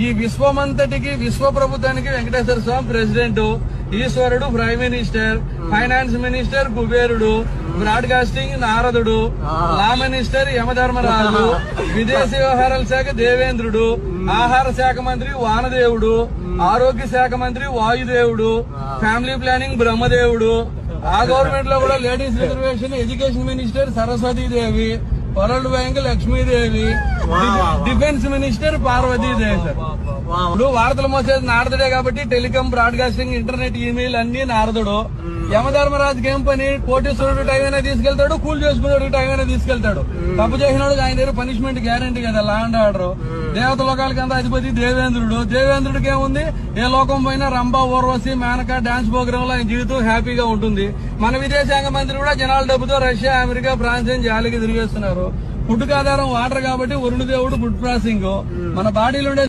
ఈ విశ్వమంతటికి విశ్వ ప్రభుత్వానికి వెంకటేశ్వర స్వామి ప్రెసిడెంట్, ఈశ్వరుడు ప్రైమ్ మినిస్టర్, ఫైనాన్స్ మినిస్టర్ కుబేరుడు, బ్రాడ్కాస్టింగ్ నారదుడు, లా మినిస్టర్ యమధర్మరాజు, విదేశీ వ్యవహారాల శాఖ దేవేంద్రుడు, ఆహార శాఖ మంత్రి వానదేవుడు, ఆరోగ్య శాఖ మంత్రి వాయుదేవుడు, ఫ్యామిలీ ప్లానింగ్ బ్రహ్మదేవుడు, ఆ గవర్నమెంట్ లో కూడా ladies reservation education minister Saraswati Devi, world bank Lakshmi Devi, defence minister Parvati Devi. Sir ఇప్పుడు వార్తలు మోసేది నారదుడే కాబట్టి టెలికాం, బ్రాడ్కాస్టింగ్, ఇంటర్నెట్, ఈమెయిల్ అన్ని నారదుడు. యమధర్మరాజుకి ఏం పని? కోటేశ్వరుడు టైం అయినా తీసుకెళ్తాడు, కూల్ చేసుకున్నాడు టైం అయినా తీసుకెళ్తాడు. తప్పు చేసినాడు ఆయన దగ్గర పనిష్మెంట్ గ్యారంటీ కదా, లా అండ్ ఆర్డర్. దేవత లోకాలకి అంతా అధిపతి దేవేంద్రుడు. దేవేంద్రుడికి ఏముంది? ఏ లోకం పోయినా రంభ, ఊర్వశి, మేనక డాన్స్ ప్రోగ్రామ్ లో ఆయన జీవితం హ్యాపీగా ఉంటుంది. మన విదేశాంగ మంత్రి కూడా జనాల డబ్బుతో రష్యా, అమెరికా, ఫ్రాన్స్ అని జాలికి తిరిగేస్తున్నారు. ఫుడ్ ఆధారం వాటర్ కాబట్టి వరుణ దేవుడు ఫుడ్ ప్రాసెసింగ్. మన బాడీలో ఉండే